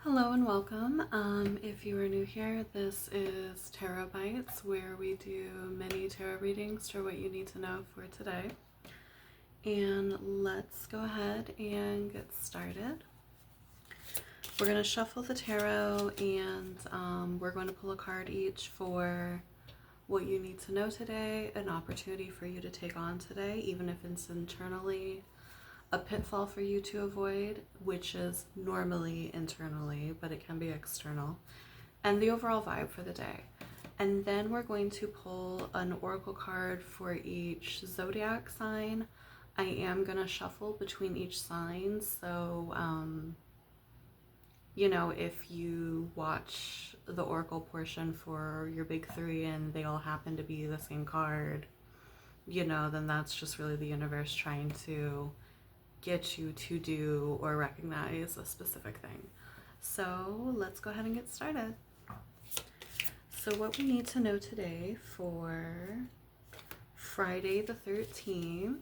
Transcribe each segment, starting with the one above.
Hello and welcome. If you are new here, this is Tarot Bites, where we do mini tarot readings for what you need to know for today. And let's go ahead and get started. We're going to shuffle the tarot and we're going to pull a card each for what you need to know today, an opportunity for you to take on today, even if it's internally a pitfall for you to avoid, which is normally internally, but it can be external, and the overall vibe for the day. And then we're going to pull an oracle card for each zodiac sign. I am going to shuffle between each sign, so you know, if you watch the oracle portion for your big three and they all happen to be the same card, you know, then that's just really the universe trying to get you to do or recognize a specific thing. So let's go ahead and get started. So what we need to know today for Friday the 13th,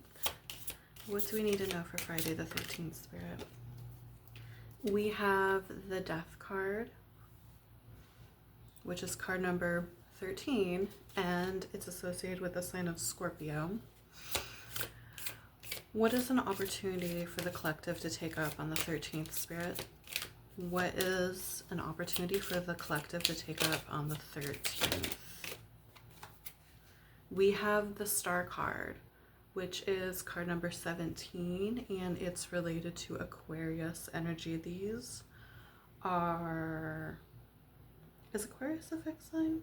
what do we need to know for Friday the 13th, Spirit? We have the Death card, which is card number 13, and it's associated with the sign of Scorpio. What is an opportunity for the collective to take up on the 13th, Spirit? What is an opportunity for the collective to take up on the 13th? We have the Star card, which is card number 17, and it's related to Aquarius energy. These are... Is Aquarius a fixed sign?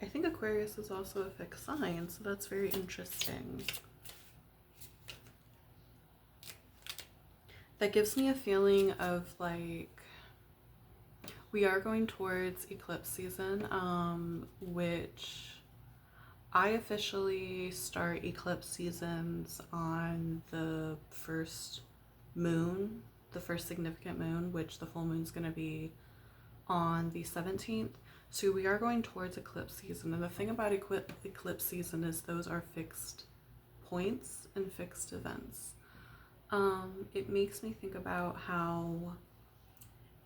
I think Aquarius is also a fixed sign, so that's very interesting. That gives me a feeling of like we are going towards eclipse season, which I officially start eclipse seasons on the first moon, the first significant moon, which the full moon's going to be on the 17th. So we are going towards eclipse season, and the thing about eclipse season is those are fixed points and fixed events. It makes me think about how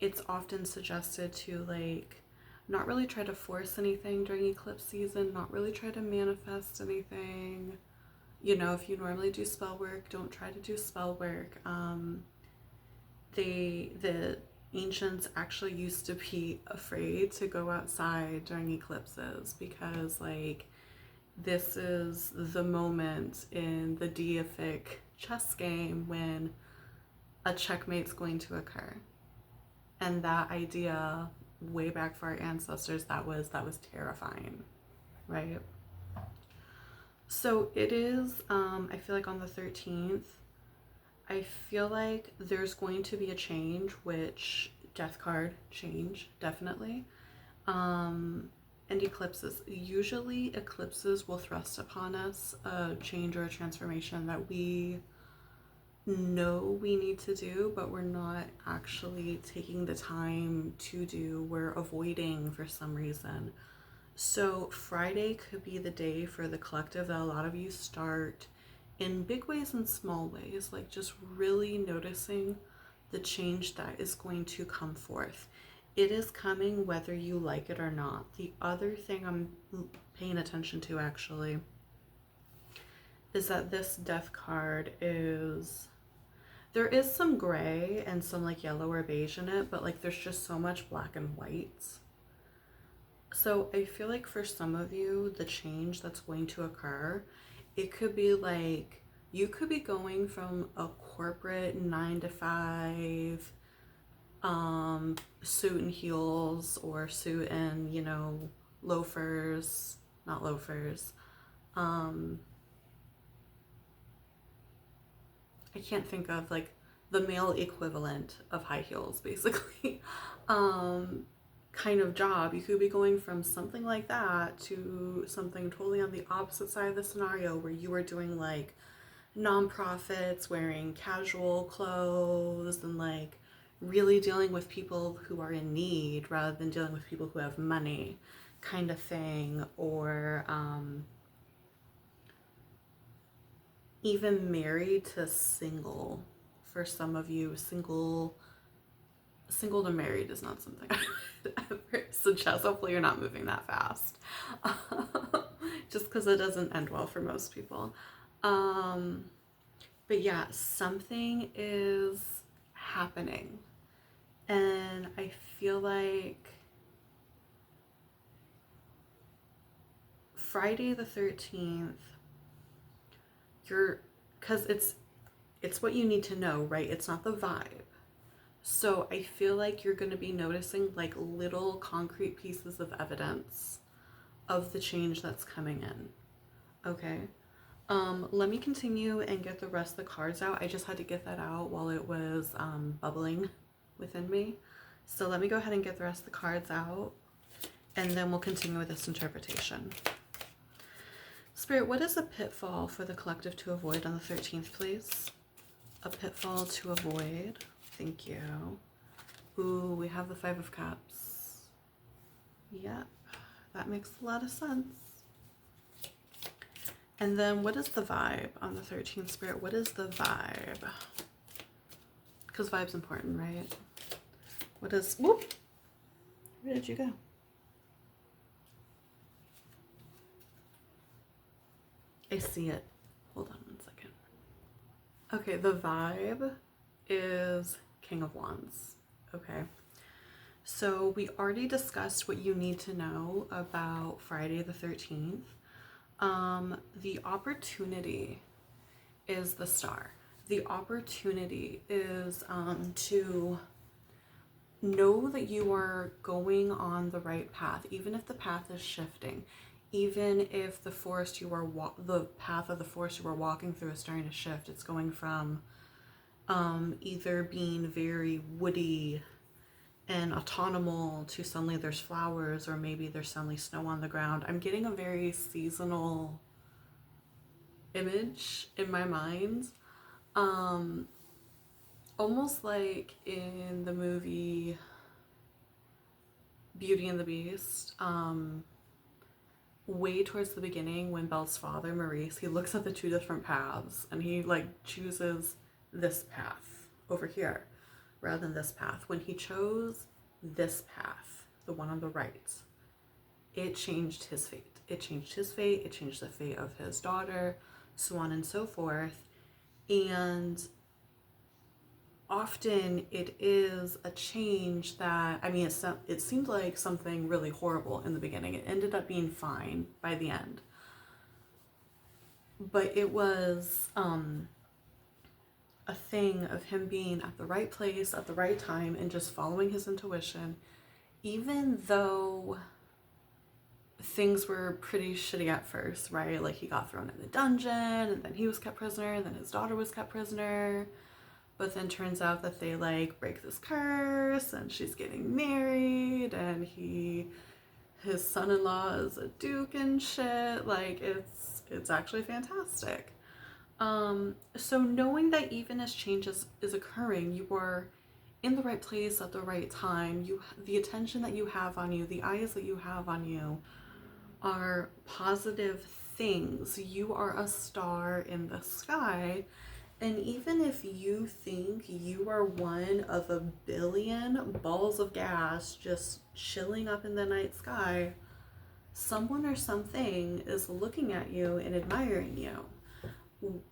it's often suggested to like not really try to force anything during eclipse season, not really try to manifest anything. You know, if you normally do spell work, don't try to do spell work. The ancients actually used to be afraid to go outside during eclipses because like this is the moment in the deific chess game when a checkmate's going to occur. And that idea way back for our ancestors, that was terrifying, right? So it is I feel like on the 13th, I feel like there's going to be a change, which Death card, change, definitely. And eclipses. Usually eclipses will thrust upon us a change or a transformation that we know we need to do, but we're not actually taking the time to do. We're avoiding for some reason. So Friday could be the day for the collective that a lot of you start in big ways and small ways, like just really noticing the change that is going to come forth. It is coming whether you like it or not. The other thing I'm paying attention to actually is that this Death card is, there is some gray and some like yellow or beige in it, but like there's just so much black and white. So I feel like for some of you, the change that's going to occur, it could be like you could be going from a corporate 9 to 5 suit and heels, or suit and, you know, loafers, not loafers. I can't think of like the male equivalent of high heels, basically. Kind of job. You could be going from something like that to something totally on the opposite side of the scenario where you are doing like nonprofits, wearing casual clothes, and like really dealing with people who are in need rather than dealing with people who have money, kind of thing. Or even married to single for some of you. Single to married is not something I would ever suggest. Hopefully you're not moving that fast. Just because it doesn't end well for most people. But yeah, something is happening. And I feel like Friday the 13th, because it's what you need to know, right? It's not the vibe. So I feel like you're going to be noticing like little concrete pieces of evidence of the change that's coming in. Okay. Let me continue and get the rest of the cards out. I just had to get that out while it was bubbling within me. So let me go ahead and get the rest of the cards out, and then we'll continue with this interpretation. Spirit, what is a pitfall for the collective to avoid on the 13th, please? A pitfall to avoid. Thank you. Ooh, we have the 5 of Cups. Yep, that makes a lot of sense. And then what is the vibe on the 13th, Spirit? What is the vibe? Because vibe's important, right? What is... Whoop! Where did you go? I see it. Hold on 1 second. Okay, the vibe is King of Wands. Okay. So we already discussed what you need to know about Friday the 13th. The opportunity is the Star. The opportunity is to know that you are going on the right path, even if the path is shifting, even if the forest you are the path of the forest you are walking through is starting to shift. It's going from either being very woody and autumnal to suddenly there's flowers, or maybe there's suddenly snow on the ground. I'm getting a very seasonal image in my mind. Almost like in the movie Beauty and the Beast, way towards the beginning when Belle's father, Maurice, he looks at the 2 different paths and he like chooses this path over here rather than this path. When he chose this path, the one on the right, it changed his fate. It changed his fate. It changed the fate of his daughter, so on and so forth. And often it is a change that, I mean, it seemed like something really horrible in the beginning. It ended up being fine by the end. But it was a thing of him being at the right place at the right time and just following his intuition, even though things were pretty shitty at first, right? Like he got thrown in the dungeon, and then he was kept prisoner, and then his daughter was kept prisoner. But then turns out that they like break this curse and she's getting married, and his son-in-law is a duke and shit. Like it's actually fantastic. So knowing that even as change is occurring, you are in the right place at the right time. The attention that you have on you, the eyes that you have on you are positive things. You are a star in the sky. And even if you think you are one of a billion balls of gas just chilling up in the night sky, someone or something is looking at you and admiring you.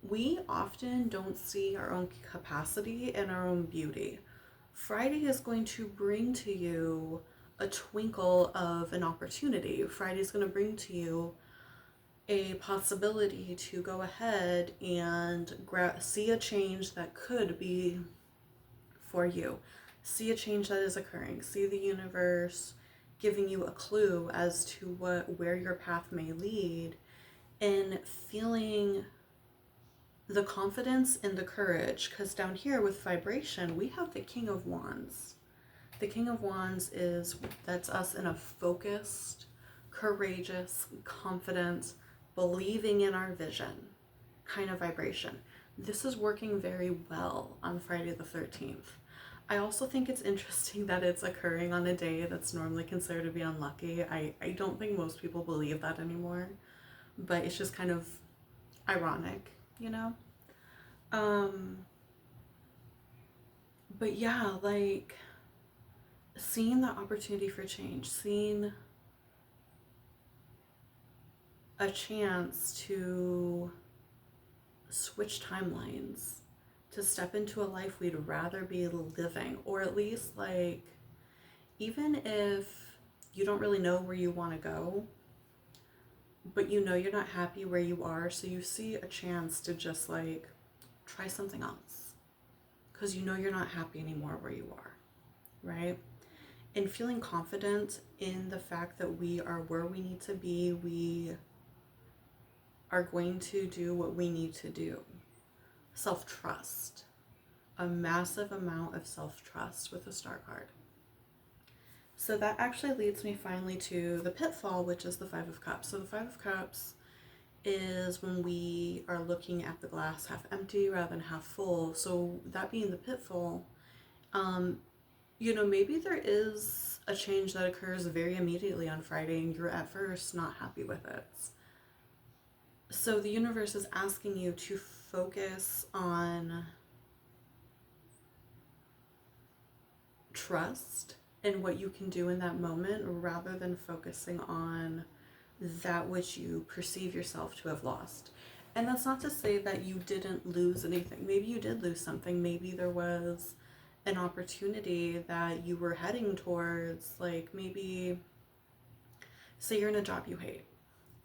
We often don't see our own capacity and our own beauty. Friday is going to bring to you a twinkle of an opportunity. Friday is going to bring to you a possibility to go ahead and see a change that could be for you. See a change that is occurring. See the universe giving you a clue as to where your path may lead, and feeling the confidence and the courage. Because down here with vibration, we have the King of Wands. The King of Wands that's us in a focused, courageous, confident, believing in our vision kind of vibration. This is working very well on Friday the 13th. I also think it's interesting that it's occurring on a day that's normally considered to be unlucky. I don't think most people believe that anymore, but it's just kind of ironic, you know? But yeah, like seeing the opportunity for change, seeing a chance to switch timelines, to step into a life we'd rather be living, or at least like, even if you don't really know where you want to go, but you know you're not happy where you are, so you see a chance to just like try something else because you know you're not happy anymore where you are, right? And feeling confident in the fact that we are where we need to be, we are going to do what we need to do. Self-trust, a massive amount of self-trust with the Star card. So that actually leads me finally to the pitfall, which is the Five of Cups. So the Five of Cups is when we are looking at the glass half empty rather than half full. So that being the pitfall, you know, maybe there is a change that occurs very immediately on Friday and you're at first not happy with it. So the universe is asking you to focus on trust and what you can do in that moment rather than focusing on that which you perceive yourself to have lost. And that's not to say that you didn't lose anything. Maybe you did lose something. Maybe there was an opportunity that you were heading towards, like maybe say you're in a job you hate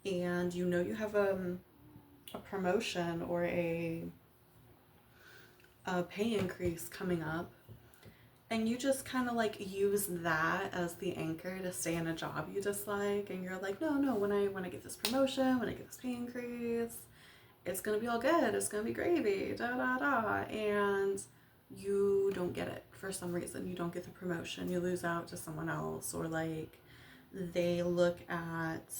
and you know you have a promotion or a pay increase coming up, and you just kind of like use that as the anchor to stay in a job you dislike, and you're like, no, when I get this promotion, when I get this pay increase, it's gonna be all good, it's gonna be gravy, da da da. And you don't get it for some reason. You don't get the promotion, you lose out to someone else, or like they look at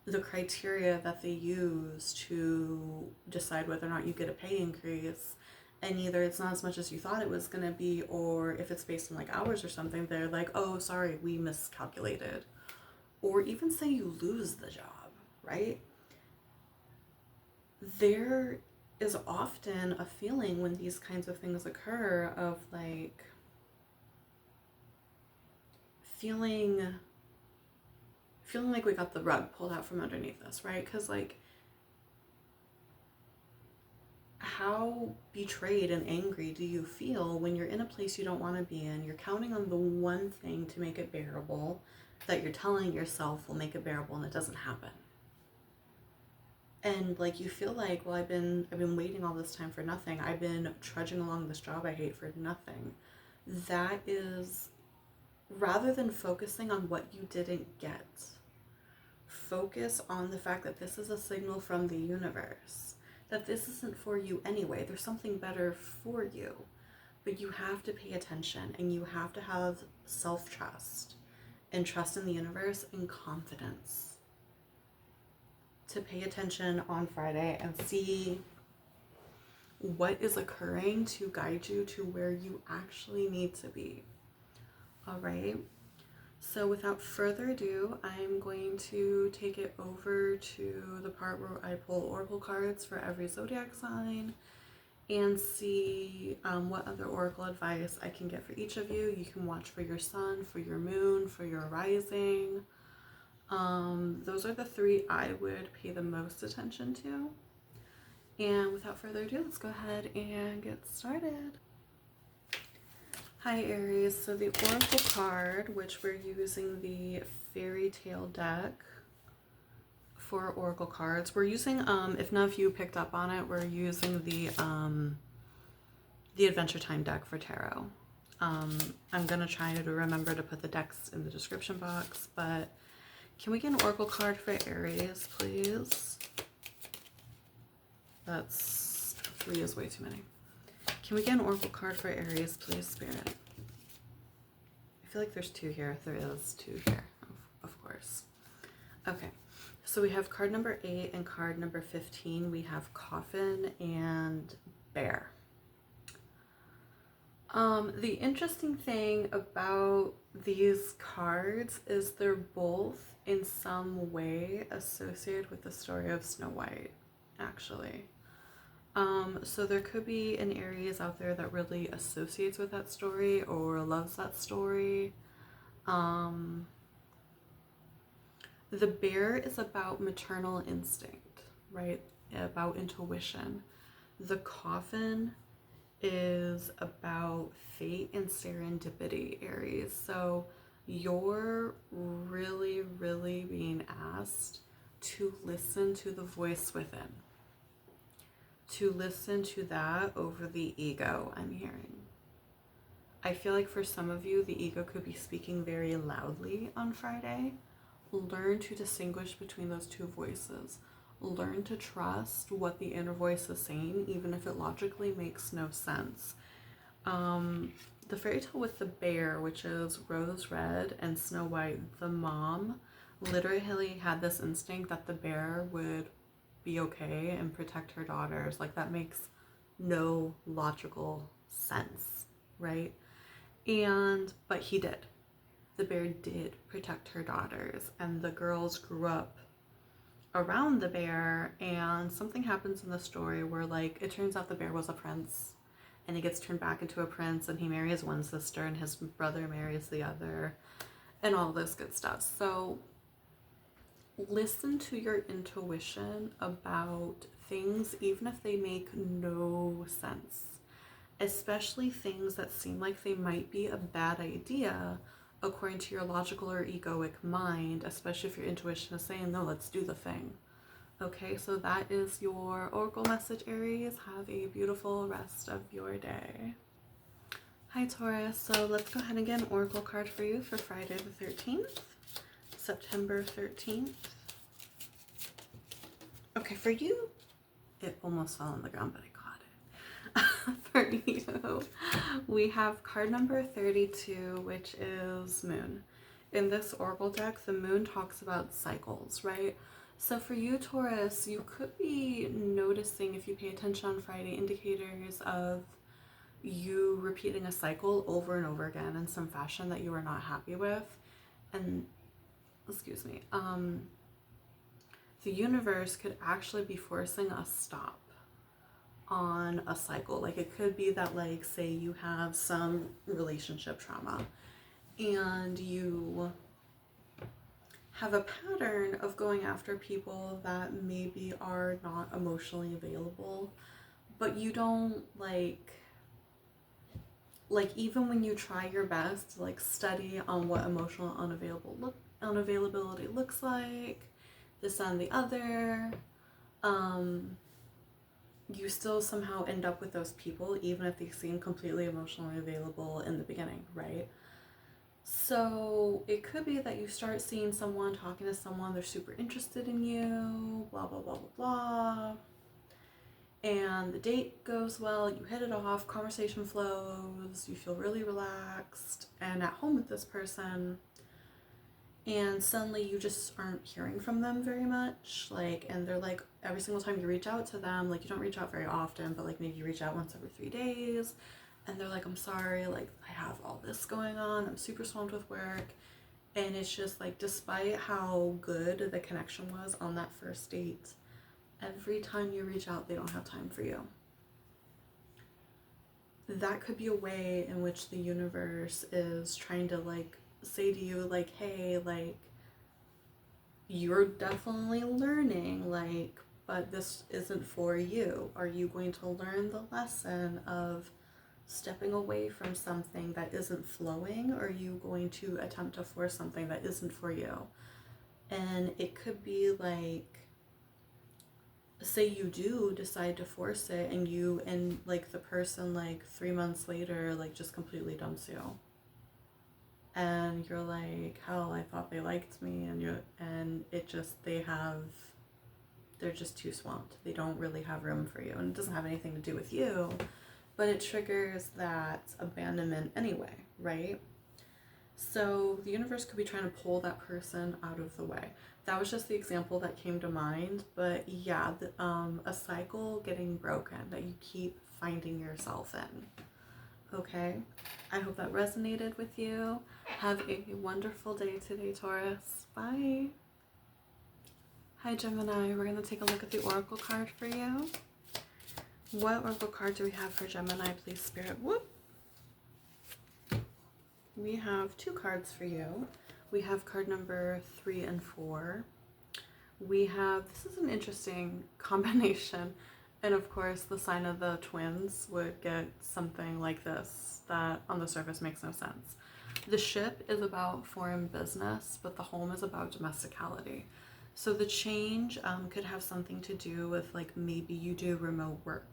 the criteria that they use to decide whether or not you get a pay increase, and either it's not as much as you thought it was going to be, or if it's based on like hours or something, they're like, oh sorry, we miscalculated. Or even say you lose the job, right? There is often a feeling when these kinds of things occur of like feeling like we got the rug pulled out from underneath us, right? Because like, how betrayed and angry do you feel when you're in a place you don't want to be in? You're counting on the one thing to make it bearable that you're telling yourself will make it bearable, and it doesn't happen. And like you feel like, well, I've been waiting all this time for nothing. I've been trudging along this job I hate for nothing. That is, rather than focusing on what you didn't get, focus on the fact that this is a signal from the universe, that this isn't for you anyway. There's something better for you, but you have to pay attention, and you have to have self-trust and trust in the universe and confidence to pay attention on Friday and see what is occurring to guide you to where you actually need to be. All right. So without further ado, I'm going to take it over to the part where I pull oracle cards for every zodiac sign and see what other oracle advice I can get for each of you. You can watch for your sun, for your moon, for your rising. Those are the three I would pay the most attention to. And without further ado, let's go ahead and get started. Hi Aries, so the oracle card, which we're using the fairy tale deck for oracle cards. We're using, if none of you picked up on it, we're using the Adventure Time deck for tarot. I'm gonna try to remember to put the decks in the description box, but can we get an oracle card for Aries, please? That's 3 is way too many. Can we get an oracle card for Aries, please, Spirit? I feel like there's 2 here. There is 2 here, of course. Okay, so we have card number 8 and card number 15. We have Coffin and Bear. The interesting thing about these cards is they're both in some way associated with the story of Snow White, actually. So there could be an Aries out there that really associates with that story or loves that story. The bear is about maternal instinct, right? About intuition. The coffin is about fate and serendipity, Aries. So you're really, really being asked to listen to the voice within. To listen to that over the ego, I'm hearing. I feel like for some of you, the ego could be speaking very loudly on Friday. Learn to distinguish between those two voices. Learn to trust what the inner voice is saying, even if it logically makes no sense. The fairy tale with the bear, which is Rose Red and Snow White, the mom literally had this instinct that the bear would be okay and protect her daughters. Like, that makes no logical sense, right? But he did. The bear did protect her daughters, and the girls grew up around the bear, and something happens in the story where, like, it turns out the bear was a prince, and he gets turned back into a prince, and he marries one sister, and his brother marries the other, and all this good stuff. So listen to your intuition about things, even if they make no sense, especially things that seem like they might be a bad idea according to your logical or egoic mind, especially if your intuition is saying, no, let's do the thing. Okay, so that is your oracle message, Aries. Have a beautiful rest of your day. Hi, Taurus. So let's go ahead and get an oracle card for you for Friday the 13th, September 13th. Okay, for you, it almost fell on the ground, but I caught it. For you, we have card number 32, which is Moon. In this oracle deck, the moon talks about cycles, right? So for you, Taurus, you could be noticing, if you pay attention on Friday, indicators of you repeating a cycle over and over again in some fashion that you are not happy with. And, excuse me, the universe could actually be forcing a stop on a cycle. Like, it could be that, like, say you have some relationship trauma and you have a pattern of going after people that maybe are not emotionally available, but you don't like even when you try your best to like study on what emotional unavailability looks like, this and the other, you still somehow end up with those people, even if they seem completely emotionally available in the beginning, right? So it could be that you start seeing someone, talking to someone, they're super interested in you, blah, blah, blah, blah, blah. And the date goes well, you hit it off, conversation flows, you feel really relaxed and at home with this person. And suddenly you just aren't hearing from them very much. Like, and they're like, every single time you reach out to them, like, you don't reach out very often, but like maybe you reach out once every 3 days. And they're like, I'm sorry, like, I have all this going on, I'm super swamped with work. And it's just like, despite how good the connection was on that first date, every time you reach out, they don't have time for you. That could be a way in which the universe is trying to like say to you, like, hey, like, you're definitely learning, like, but this isn't for you. Are you going to learn the lesson of stepping away from something that isn't flowing, or are you going to attempt to force something that isn't for you? And it could be like, say you do decide to force it, and like the person like 3 months later like just completely dumps you, and you're like, hell, I thought they liked me, and they're just too swamped. They don't really have room for you, and it doesn't have anything to do with you, but it triggers that abandonment anyway, right? So the universe could be trying to pull that person out of the way. That was just the example that came to mind, but yeah, a cycle getting broken that you keep finding yourself in. Okay, I hope that resonated with you. Have a wonderful day today, Taurus. Bye. Hi, Gemini. We're going to take a look at the oracle card for you. What oracle card do we have for Gemini, please, Spirit? Whoop. We have 2 cards for you. We have card number 3 and 4. We have, this is an interesting combination. And of course, the sign of the twins would get something like this that on the surface makes no sense. The ship is about foreign business, but the home is about domesticality. So the change could have something to do with like maybe you do remote work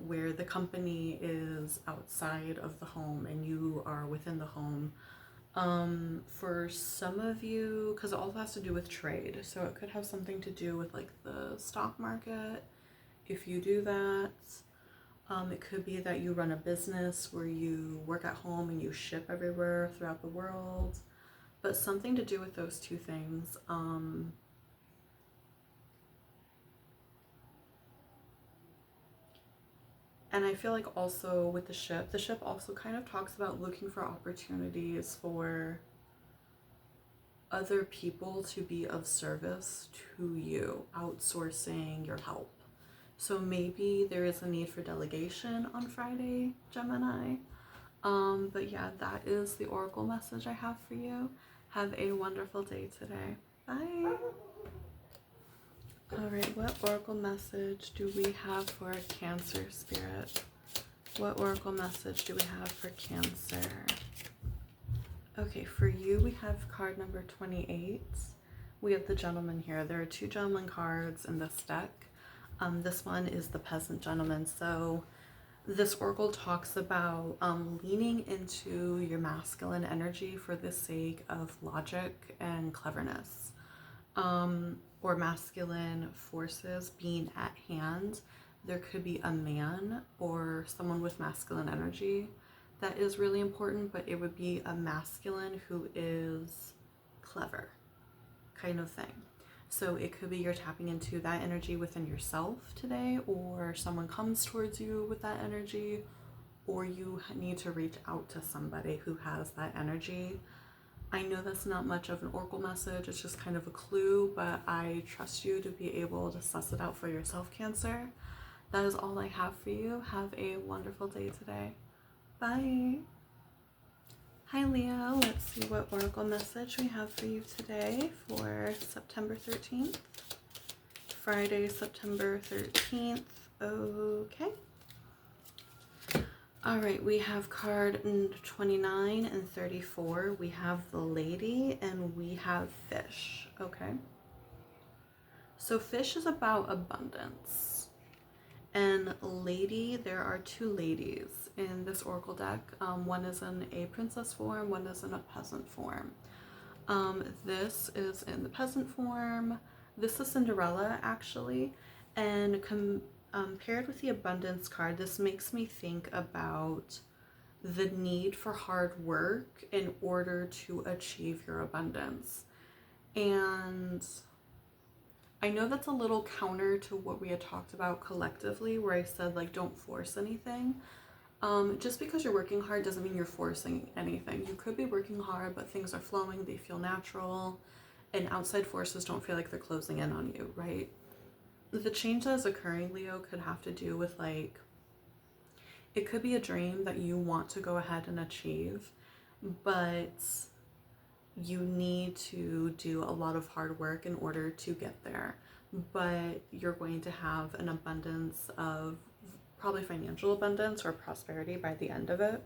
where the company is outside of the home and you are within the home. For some of you, because it also has to do with trade, so it could have something to do with like the stock market if you do that. It could be that you run a business where you work at home and you ship everywhere throughout the world, but something to do with those 2 things. And I feel like also with the ship also kind of talks about looking for opportunities for other people to be of service to you, outsourcing your help. So maybe there is a need for delegation on Friday, Gemini. But yeah, that is the oracle message I have for you. Have a wonderful day today. Bye. All right, what oracle message do we have for Cancer, Spirit? What oracle message do we have for Cancer? Okay, for you, we have card number 28. We have the gentleman here. There are 2 gentleman cards in this deck. This one is the peasant gentleman. So this oracle talks about leaning into your masculine energy for the sake of logic and cleverness. Or masculine forces being at hand. There could be a man or someone with masculine energy that is really important, but it would be a masculine who is clever kind of thing. So it could be you're tapping into that energy within yourself today, or someone comes towards you with that energy, or you need to reach out to somebody who has that energy. I know that's not much of an oracle message, it's just kind of a clue, but I trust you to be able to suss it out for yourself, Cancer. That is all I have for you. Have a wonderful day today. Bye. Hi Leo, let's see what oracle message we have for you today for September 13th. Friday, September 13th. Okay. All right, we have card 29 and 34. We have the Lady and we have Fish, okay? So Fish is about abundance. And Lady, there are 2 ladies in this oracle deck. One is in a princess form, one is in a peasant form. This is in the peasant form. This is Cinderella, actually. And paired with the abundance card, this makes me think about the need for hard work in order to achieve your abundance. And I know that's a little counter to what we had talked about collectively, where I said like don't force anything. Just because you're working hard doesn't mean you're forcing anything. You could be working hard, but things are flowing, they feel natural, and outside forces don't feel like they're closing in on you, right? The change that is occurring, Leo, could have to do with like, it could be a dream that you want to go ahead and achieve, but you need to do a lot of hard work in order to get there. But you're going to have an abundance of probably financial abundance or prosperity by the end of it.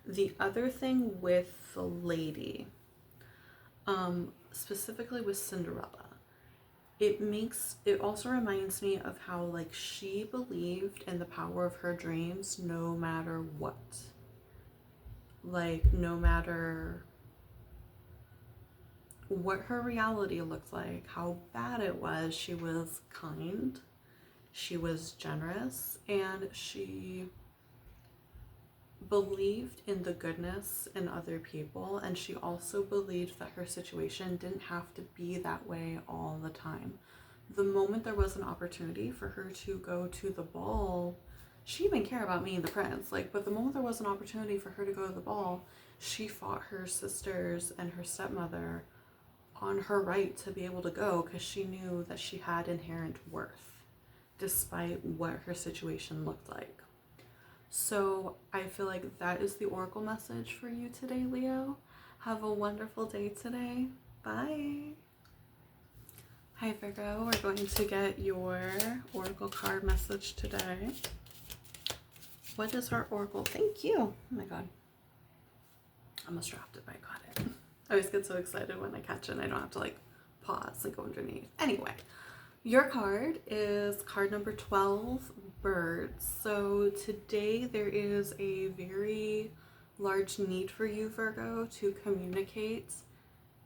The other thing with the Lady, specifically with Cinderella, it also reminds me of how like she believed in the power of her dreams no matter what. Like no matter what her reality looked like, how bad it was, she was kind, she was generous, and she believed in the goodness in other people, and she also believed that her situation didn't have to be that way all the time. The moment there was an opportunity for her to go to the ball, she didn't even care about meeting the prince, but the moment there was an opportunity for her to go to the ball, she fought her sisters and her stepmother on her right to be able to go, because she knew that she had inherent worth. despite what her situation looked like. So I feel like that is the oracle message for you today, Leo. Have a wonderful day today. Bye. Hi Virgo, we're going to get your oracle card message today. What is our oracle? Thank you. Oh my god. I almost dropped it, but I got it. I always get so excited when I catch it and I don't have to like pause and go underneath. Anyway, your card is card number 12, birds. So today there is a very large need for you, Virgo, to communicate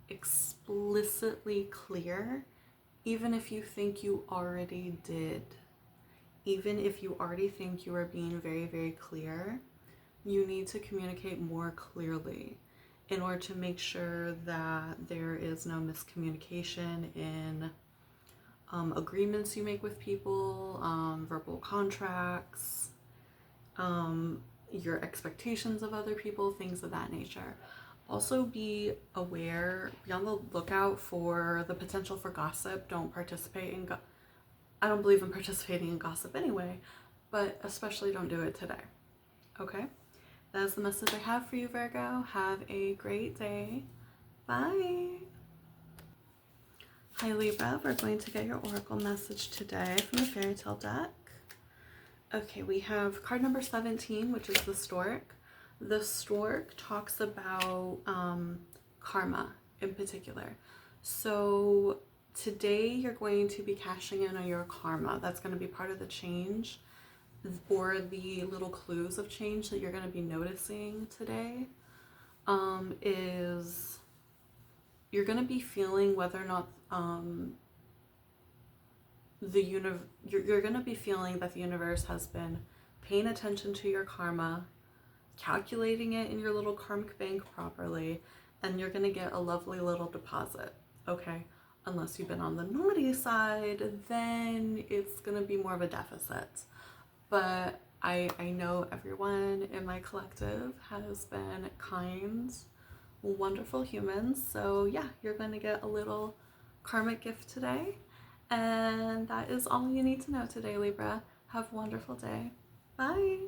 explicitly clear, even if you think you already did. Even if you already think you are being very, very clear, you need to communicate more clearly in order to make sure that there is no miscommunication in agreements you make with people, verbal contracts, your expectations of other people, things of that nature. Also be aware, be on the lookout for the potential for gossip. Don't participate in I don't believe in participating in gossip anyway, but especially don't do it today. Okay? That is the message I have for you, Virgo. Have a great day. Bye. Hi, Libra. We're going to get your oracle message today from the fairy tale deck. Okay, we have card number 17, which is the stork. The stork talks about karma in particular. So today you're going to be cashing in on your karma. That's going to be part of the change, or the little clues of change that you're going to be noticing today. Is you're going to be feeling whether or not you're going to be feeling that the universe has been paying attention to your karma, calculating it in your little karmic bank properly, and you're going to get a lovely little deposit. Okay? Unless you've been on the naughty side, then it's going to be more of a deficit. But I know everyone in my collective has been kind, wonderful humans. So yeah, you're going to get a little karmic gift today. And that is all you need to know today, Libra. Have a wonderful day. Bye.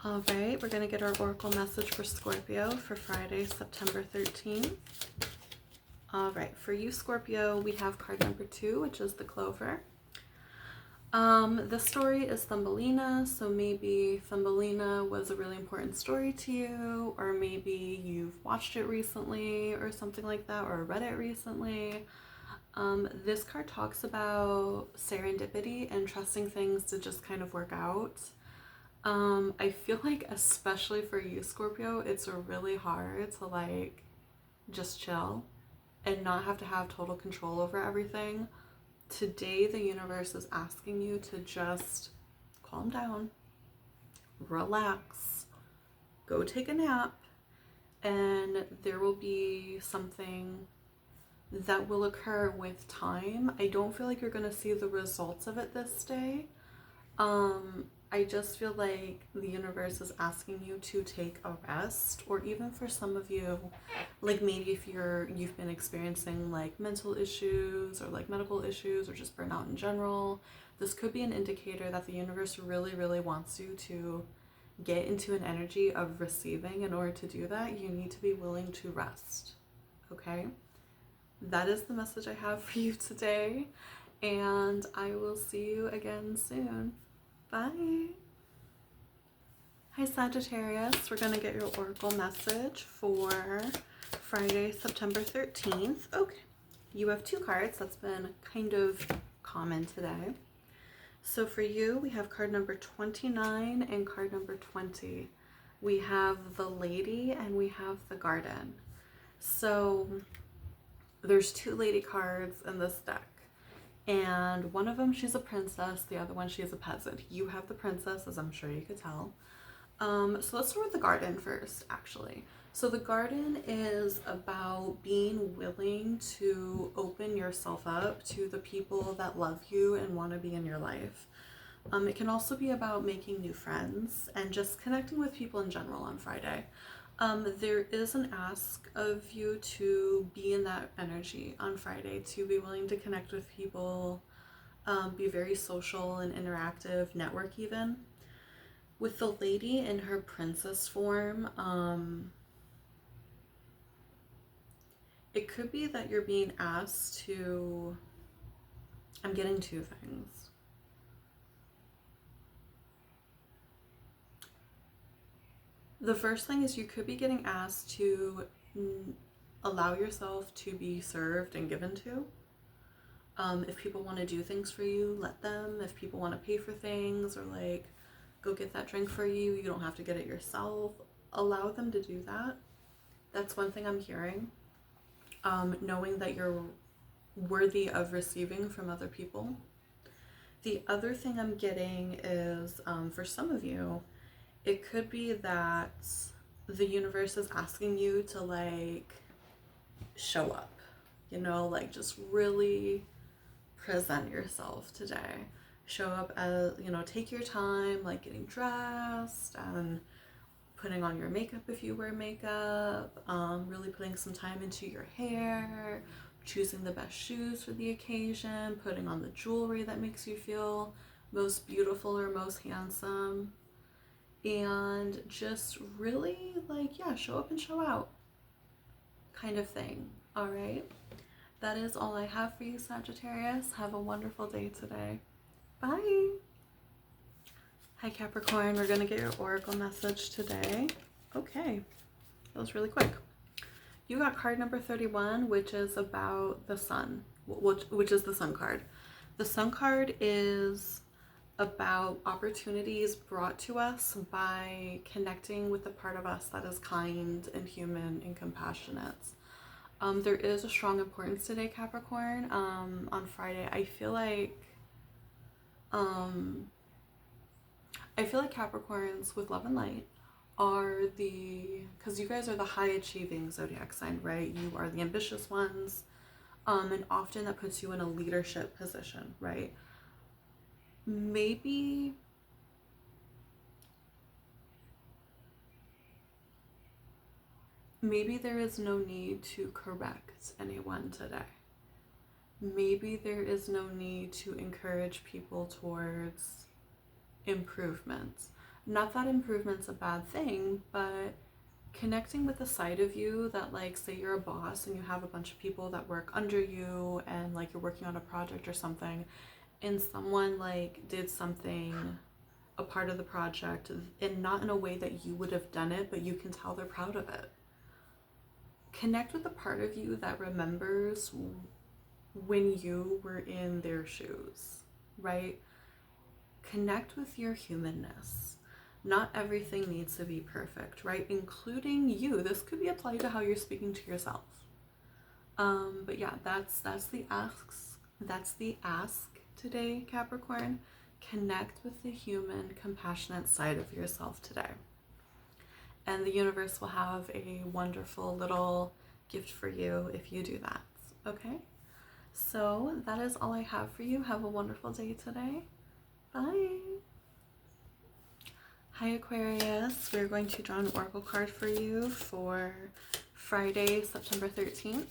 All right, we're going to get our oracle message for Scorpio for Friday, September 13th. All right, for you, Scorpio, we have card number 2, which is the clover. The story is Thumbelina, so maybe Thumbelina was a really important story to you, or maybe you've watched it recently or something like that, or read it recently. This card talks about serendipity and trusting things to just kind of work out. I feel like, especially for you, Scorpio, it's really hard to like just chill and not have to have total control over everything. Today, the universe is asking you to just calm down, relax, go take a nap, and there will be something that will occur with time. I don't feel like you're going to see the results of it this day. I just feel like the universe is asking you to take a rest, or even for some of you, like maybe if you've been experiencing like mental issues or like medical issues or just burnout in general, this could be an indicator that the universe really, really wants you to get into an energy of receiving. In order to do that, you need to be willing to rest. Okay? That is the message I have for you today, and I will see you again soon. Bye. Hi Sagittarius, we're going to get your oracle message for Friday, September 13th. Okay, you have 2 cards. That's been kind of common today. So for you, we have card number 29 and card number 20. We have the Lady and we have the Garden. So there's 2 lady cards in this deck. And one of them, she's a princess. The other one, she's a peasant. You have the princess, as I'm sure you could tell. So let's start with the Garden first, actually. So the Garden is about being willing to open yourself up to the people that love you and want to be in your life. It can also be about making new friends and just connecting with people in general on Friday. There is an ask of you to be in that energy on Friday, to be willing to connect with people, Be very social and interactive, network even. With the lady in her princess form, it could be that you're being asked to, I'm getting two things. The first thing is you could be getting asked to allow yourself to be served and given to. If people want to do things for you, let them. If people want to pay for things or like go get that drink for you, you don't have to get it yourself. Allow them to do that. That's one thing I'm hearing. Knowing that you're worthy of receiving from other people. The other thing I'm getting is, for some of you, it could be that the universe is asking you to like show up, you know, like just really present yourself today. Show up as, you know, take your time, like getting dressed and putting on your makeup if you wear makeup, really putting some time into your hair, choosing the best shoes for the occasion, putting on the jewelry that makes you feel most beautiful or most handsome, and just really like, yeah, show up and show out kind of thing. All right, that is all I have for you, Sagittarius. Have a wonderful day today. Bye. Hi Capricorn, we're gonna get your oracle message today. Okay, that was really quick. You got card number 31, which is about the sun, which is the sun card. The sun card is about opportunities brought to us by connecting with the part of us that is kind and human and compassionate. There is a strong importance today, Capricorn. On Friday, I feel like Capricorns with love and light are because you guys are the high achieving zodiac sign, right? You are the ambitious ones, and often that puts you in a leadership position, right? Maybe there is no need to correct anyone today. Maybe there is no need to encourage people towards improvements. Not that improvement's a bad thing, but connecting with the side of you that, like, say you're a boss and you have a bunch of people that work under you and like you're working on a project or something, and someone like did something, a part of the project, and not in a way that you would have done it, but you can tell they're proud of it. Connect with the part of you that remembers when you were in their shoes, right? Connect with your humanness. Not everything needs to be perfect, right? Including you. This could be applied to how you're speaking to yourself. But yeah, that's the ask today, Capricorn. Connect with the human, compassionate side of yourself today. And the universe will have a wonderful little gift for you if you do that, okay? So that is all I have for you. Have a wonderful day today. Bye. Hi Aquarius, we're going to draw an oracle card for you for Friday, September 13th.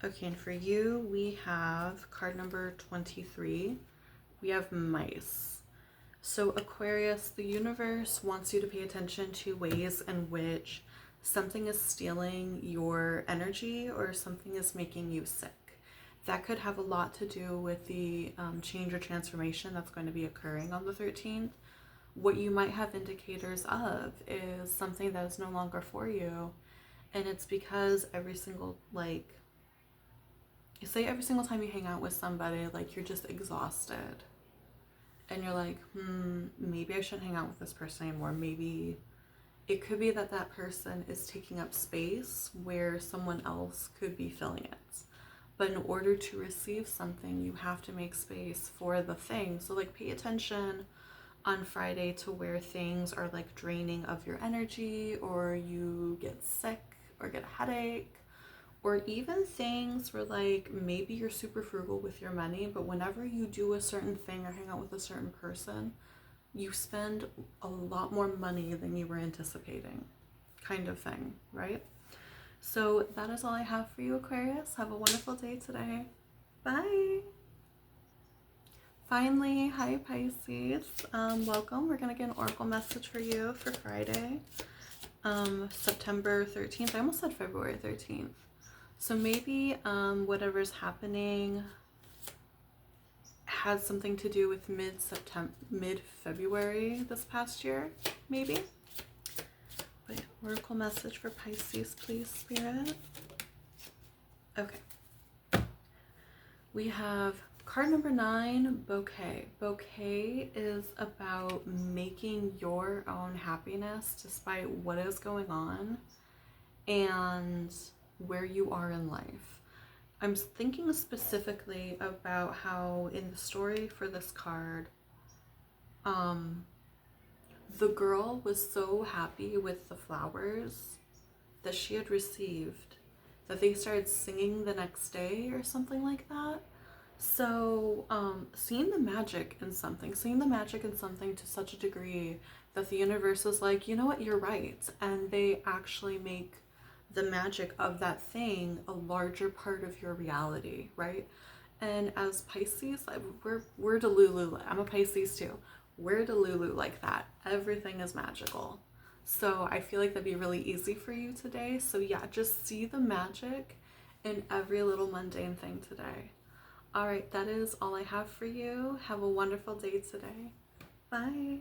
Okay, and for you, we have card number 23. We have mice. So Aquarius, the universe wants you to pay attention to ways in which something is stealing your energy or something is making you sick. That could have a lot to do with the change or transformation that's going to be occurring on the 13th. What you might have indicators of is something that is no longer for you. And it's because every single time you hang out with somebody, like, you're just exhausted. And you're like, maybe I shouldn't hang out with this person anymore. Maybe it could be that that person is taking up space where someone else could be filling it. But in order to receive something, you have to make space for the thing. So like, pay attention on Friday to where things are like draining of your energy, or you get sick or get a headache, or even things where like maybe you're super frugal with your money, but whenever you do a certain thing or hang out with a certain person, you spend a lot more money than you were anticipating, kind of thing, right? So that is all I have for you, Aquarius. Have a wonderful day today. Bye. Finally, hi Pisces. Welcome. We're gonna get an oracle message for you for Friday, September 13th. I almost said February 13th. So maybe whatever's happening has something to do with mid-February this past year, maybe. Wait, oracle message for Pisces, please, Spirit. Okay. We have card number 9, bouquet. Bouquet is about making your own happiness despite what is going on and where you are in life. I'm thinking specifically about how in the story for this card, the girl was so happy with the flowers that she had received that they started singing the next day or something like that. So seeing the magic in something to such a degree that the universe is like, you know what, you're right, and they actually make the magic of that thing a larger part of your reality, right? And as Pisces, we're Delulu. I'm a Pisces too. We're Delulu like that. Everything is magical. So I feel like that'd be really easy for you today. So yeah, just see the magic in every little mundane thing today. All right, that is all I have for you. Have a wonderful day today. Bye.